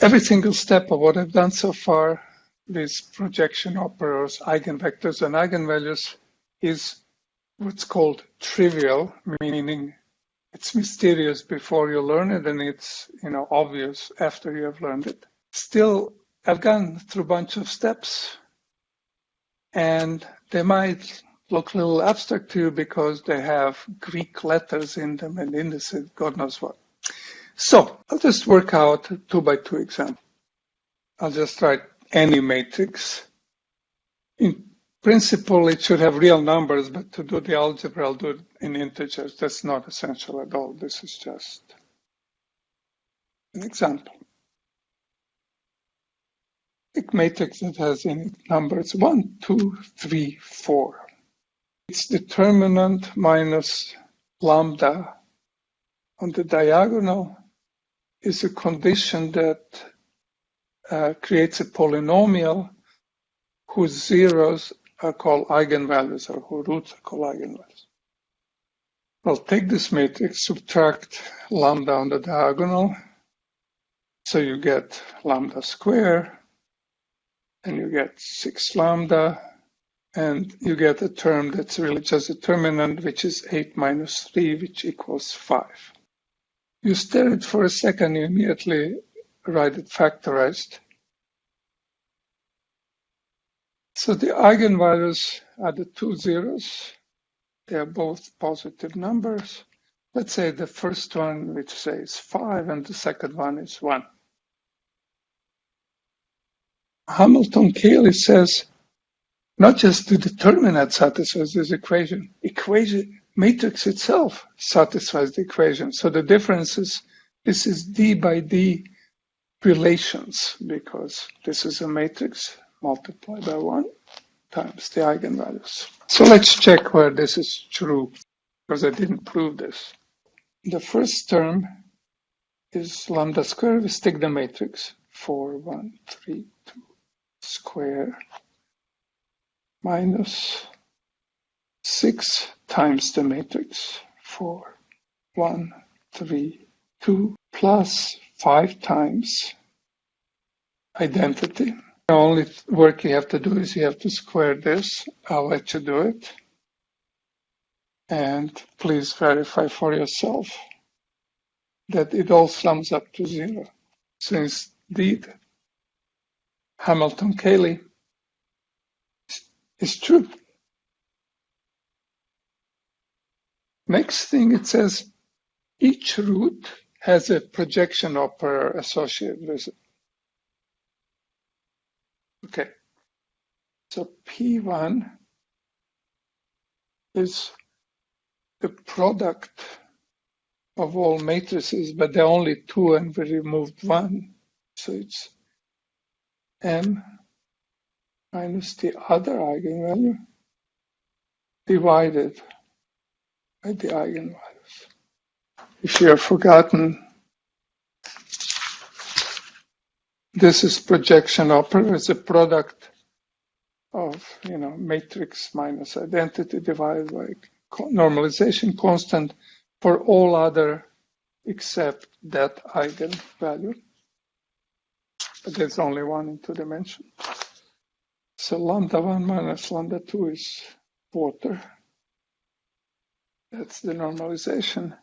every single step of what I've done so far, these projection operators, eigenvectors and eigenvalues, is what's called trivial, meaning it's mysterious before you learn it, and it's obvious after you have learned it. Still, I've gone through a bunch of steps, and they might look a little abstract to you because they have Greek letters in them and indices, God knows what. So I'll just work out a 2-by-2 example. I'll just write any matrix. In principle, it should have real numbers, but to do the algebra, I'll do it in integers. That's not essential at all. This is just an example. A matrix that has in it numbers 1, 2, 3, 4. Its determinant minus lambda on the diagonal is a condition that creates a polynomial whose zeros are called eigenvalues, or whose roots are called eigenvalues. I'll take this matrix, subtract lambda on the diagonal, so you get lambda squared, and you get 6 lambda, and you get a term that's really just a determinant, which is 8 minus 3, which equals 5. You stare at it for a second, you immediately write it factorized. So the eigenvalues are the two zeros. They are both positive numbers. Let's say the first one, which says 5, and the second one is 1. Hamilton-Cayley says not just the determinant satisfies this equation, matrix itself satisfies the equation. So the difference is this is d by d relations, because this is a matrix multiplied by 1 times the eigenvalues. So let's check where this is true, because I didn't prove this. The first term is lambda squared. We stick the matrix 4, 1, 3, 2 square minus 6 times the matrix 4, 1, 3, 2 plus 5 times identity. The only work you have to do is you have to square this. I'll let you do it. And please verify for yourself that it all sums up to 0. So indeed, Hamilton-Cayley is true. Next thing, it says each root has a projection operator associated with it. Okay, so P1 is the product of all matrices, but there are only 2 and we removed 1. So it's M minus the other eigenvalue divided by the eigenvalues. If you have forgotten, this is projection operator. It's a product of matrix minus identity divided by normalization constant for all other except that eigenvalue. But there's only 1 in 2 dimensions. So lambda 1 minus lambda 2 is water. That's the normalization.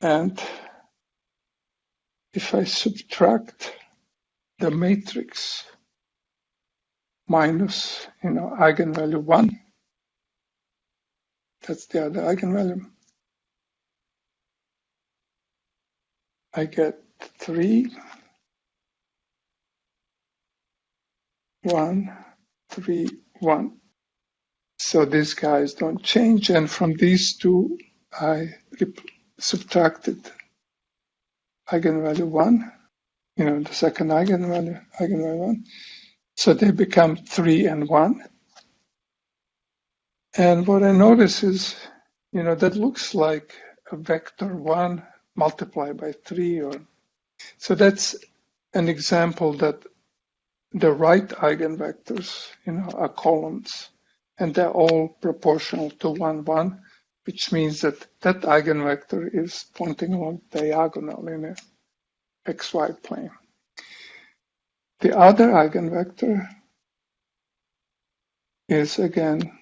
And if I subtract the matrix minus, eigenvalue 1, that's the other eigenvalue, I get 3, 1, 3, 1. So these guys don't change, and from these two, I subtracted eigenvalue 1, the second eigenvalue 1. So they become 3 and 1. And what I notice is, that looks like a vector 1 multiplied by 3. So that's an example that the right eigenvectors, are columns, and they're all proportional to 1, 1, which means that that eigenvector is pointing along diagonal in a xy plane. The other eigenvector is again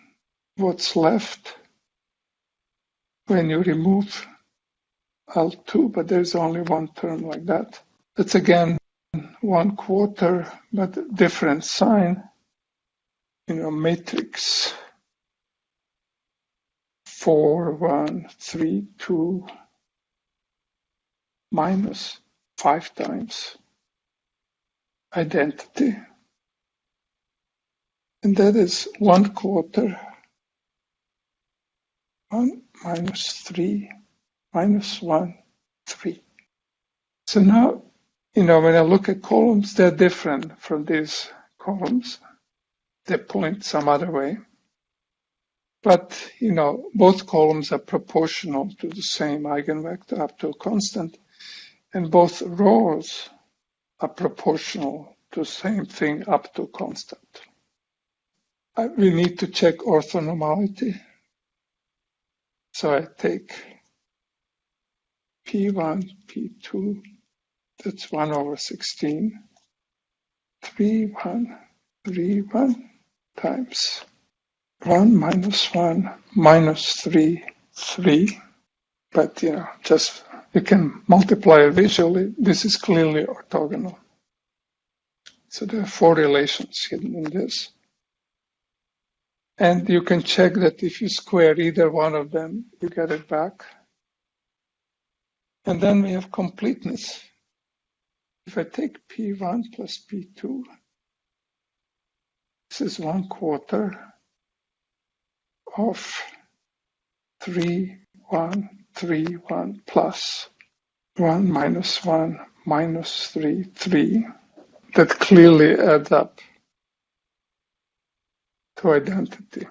what's left when you remove L2, but there's only one term like that. It's again 1/4, but different sign. Matrix 4, 1, 3, 2 minus 5 times identity. And that is 1/4, 1 minus 3 minus 1, 3. So now, when I look at columns, they're different from these columns. They point some other way. But, both columns are proportional to the same eigenvector up to a constant, and both rows are proportional to the same thing up to a constant. We need to check orthonormality. So I take P1, P2, that's 1/16, 3, 1, 3, 1 times 1 minus 1 minus 3, 3. But, just you can multiply it visually. This is clearly orthogonal. So there are 4 relations hidden in this. And you can check that if you square either one of them, you get it back. And then we have completeness. If I take P1 plus P2, this is 1/4 of 3, 1, 3, 1 plus 1 minus 1 minus 3, 3. That clearly adds up to identity.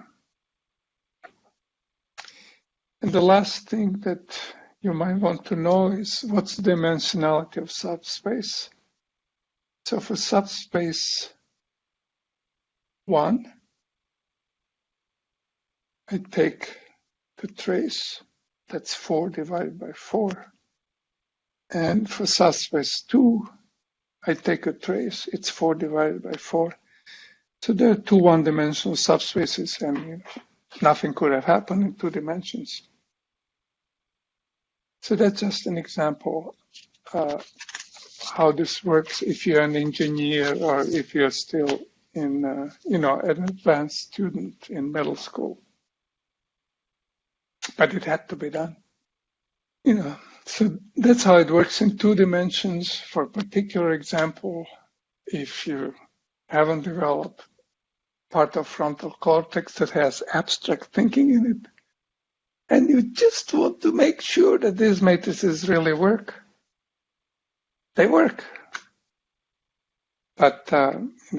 And the last thing that you might want to know is what's the dimensionality of subspace. So for subspace 1, I take the trace, that's 4 divided by 4. And for subspace 2, I take a trace, it's 4 divided by 4. So there are 2 one-dimensional subspaces, and nothing could have happened in 2 dimensions. So that's just an example how this works if you're an engineer or if you're still in, an advanced student in middle school. But it had to be done. So that's how it works in 2 dimensions. For a particular example, if you haven't developed part of frontal cortex that has abstract thinking in it, and you just want to make sure that these matrices really work, they work. But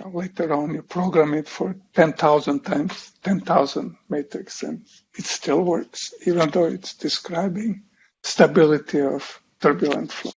later on, you program it for 10,000 times 10,000 matrix, and it still works, even though it's describing stability of turbulent flow.